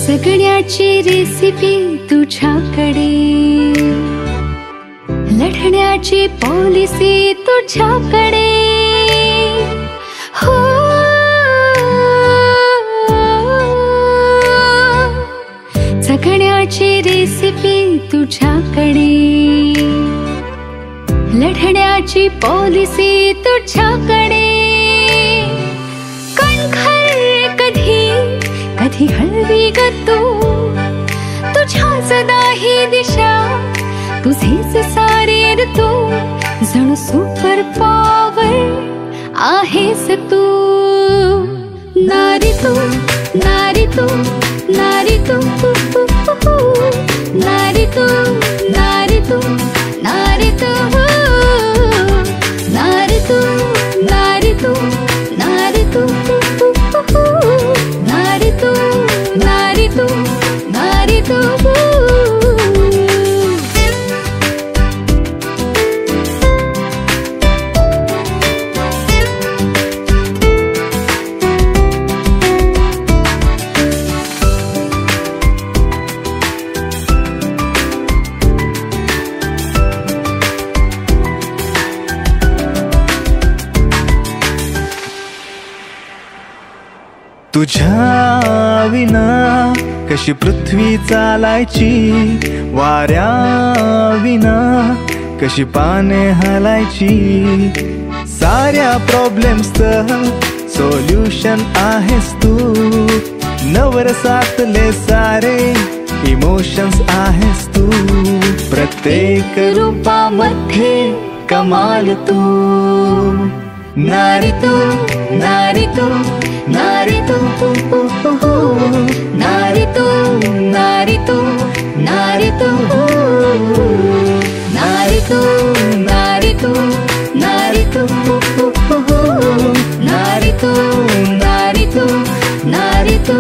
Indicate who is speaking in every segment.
Speaker 1: जगण्याची रेसिपी तुझ्याकडे, लढण्याची पॉलिसी तुझ्याकडे. हो जगण्याची रेसिपी तुझ्याकडे, लढण्याची पॉलिसी तुझ्याकडे. कणखर कधी कधी हळवी ग तू, तुझ्याच नाही दिशा, तुझेच सारे ऋतू, जणू सुपर पॉवर आहेस तू. नारी तू, नारी तू, नारी तू, नारी तू, नारी तू, नारी तू, नारी तू, नारी तू, नारी तू, नारी तू, नारी तू, नारी तू.
Speaker 2: तुझ्या विना कशी पृथ्वी चालायची, वाऱ्या विना कशी पाने हलायची. साऱ्या प्रॉब्लेम्सचं सोल्युशन आहेस तू, नवरसातले सारे इमोशन्स आहेस तू. प्रत्येक रूपामध्ये कमाल तू. नारी तू, नारी तू, नारी तू, नारी तू, नारी तू, नारी तू, नारी तू, नारी तू, नारी तू, नारी तू, नारी तू, नारी तू.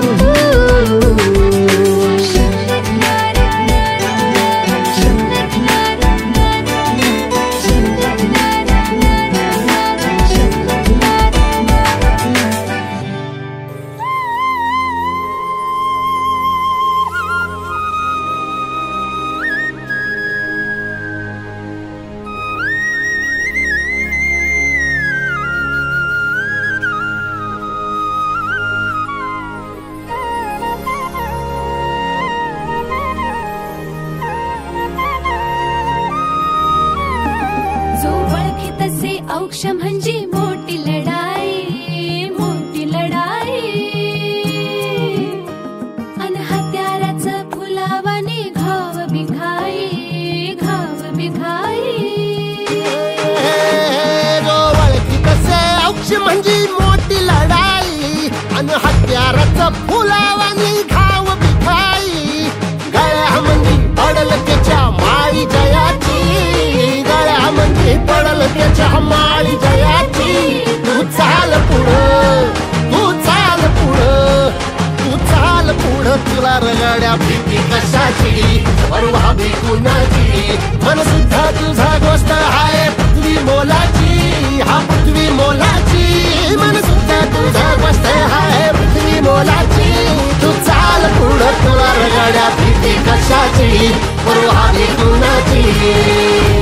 Speaker 1: औक्ष म्हणजे मोठी लढाई, मोठी लढाई. अन हत्याराचं फुलावाने घाव बिघाई, घाव बिघाई.
Speaker 3: औक्ष म्हणजे मोठी लढाई, अन हत्याराचं फुलावाने घाव बिघाई. गळ्यामध्ये पडल त्याच्या माळी जयाची, गळ्यामध्ये पडल त्याच्या माळी जयाची. तू चाल पुढं, तू चाल पुढं, तू चाल पुढं. तुला रगड्या भीती कशाची, परवा भी कुणाची. मन सुद्धा तुझा गोष्ट आहे पृथ्वी मोलाची, हा पृथ्वी मोलाची. मन सुद्धा तुझा गोष्ट आहे पृथ्वी मोलाची. तू चाल पुढं, तुला रगड्या भीती कशाची, परवा भी कुणाची.